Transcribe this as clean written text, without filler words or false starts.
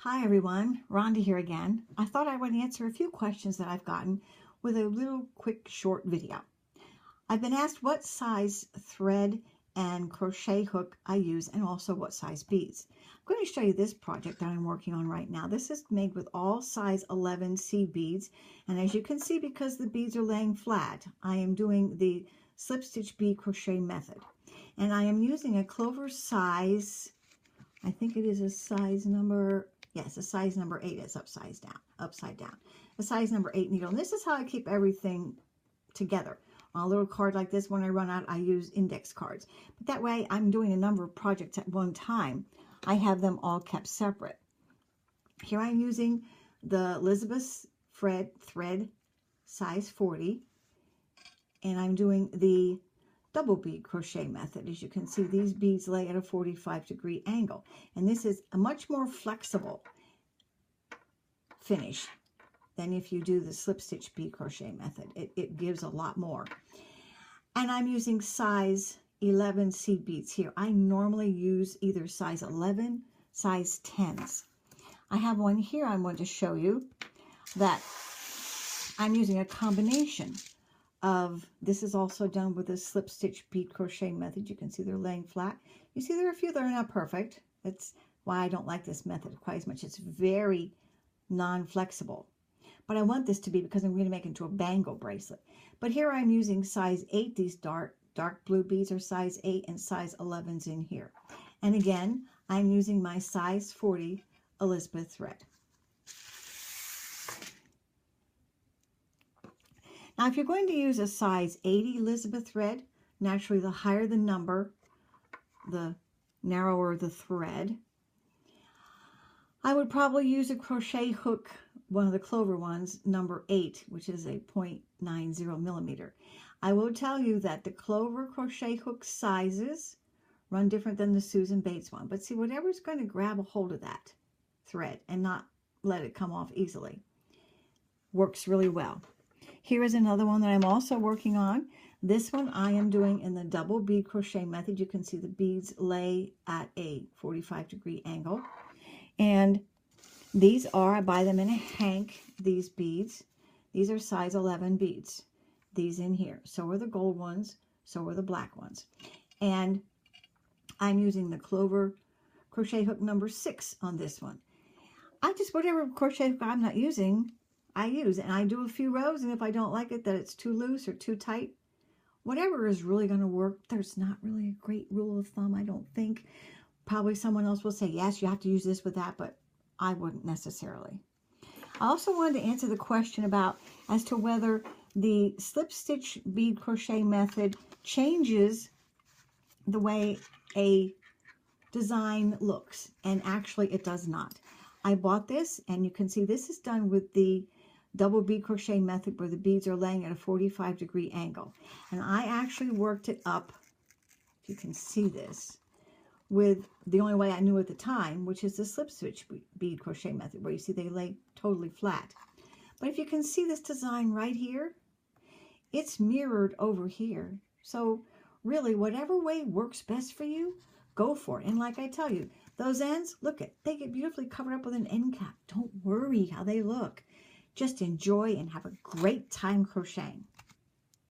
Hi everyone, Rhonda here again. I thought I would answer a few questions that I've gotten with a little quick short video. I've been asked what size thread and crochet hook I use and also what size beads. I'm going to show you this project that I'm working on right now. This is made with all size 11 seed beads, and as you can see, because the beads are laying flat, I am doing the slip stitch bead crochet method, and I am using a Clover size, I think it is a size number, yes, a size number 8. It's upside down. A size number 8 needle. And this is how I keep everything together. On a little card like this, when I run out, I use index cards. But that way, I'm doing a number of projects at one time. I have them all kept separate. Here I'm using the Lizbeth thread size 40. And I'm doing the double bead crochet method. As you can see, these beads lay at a 45-degree angle, and this is a much more flexible finish than if you do the slip stitch bead crochet method. It gives a lot more. And I'm using size 11 seed beads here. I normally use either size 11, size 10s. I have one here I'm going to show you that I'm using a combination of, this is also done with a slip stitch bead crochet method. You can see they're laying flat. You see there are a few that are not perfect. That's why I don't like this method quite as much. It's very non-flexible. But I want this to be, because I'm going to make it into a bangle bracelet. But here I'm using size 8. These dark blue beads are size 8 and size 11s in here. And again, I'm using my size 40 Lizbeth thread. Now, if you're going to use a size 80 Lizbeth thread, naturally the higher the number, the narrower the thread. I would probably use a crochet hook, one of the Clover ones, number 8, which is a 0.90 millimeter. I will tell you that the Clover crochet hook sizes run different than the Susan Bates one. But see, whatever's going to grab a hold of that thread and not let it come off easily works really well. Here is another one that I'm also working on. This one I am doing in the double bead crochet method. You can see the beads lay at a 45-degree angle. And these are, I buy them in a hank, these beads. These are size 11 beads. These in here. So are the gold ones. So are the black ones. And I'm using the Clover crochet hook number 6 on this one. Whatever crochet hook I'm not using, I use, and I do a few rows, and if I don't like it, that it's too loose or too tight, whatever is really going to work. There's not really a great rule of thumb, I don't think. Probably someone else will say, yes, you have to use this with that, but I wouldn't necessarily. I also wanted to answer the question about as to whether the slip stitch bead crochet method changes the way a design looks, and actually it does not. I bought this, and you can see this is done with the double bead crochet method where the beads are laying at a 45-degree angle. And I actually worked it up, if you can see this, with the only way I knew at the time, which is the slip stitch bead crochet method, where you see they lay totally flat. But if you can see this design right here, it's mirrored over here. So really, whatever way works best for you, go for it. And like I tell you, those ends, look at, they get beautifully covered up with an end cap. Don't worry how they look. Just enjoy and have a great time crocheting.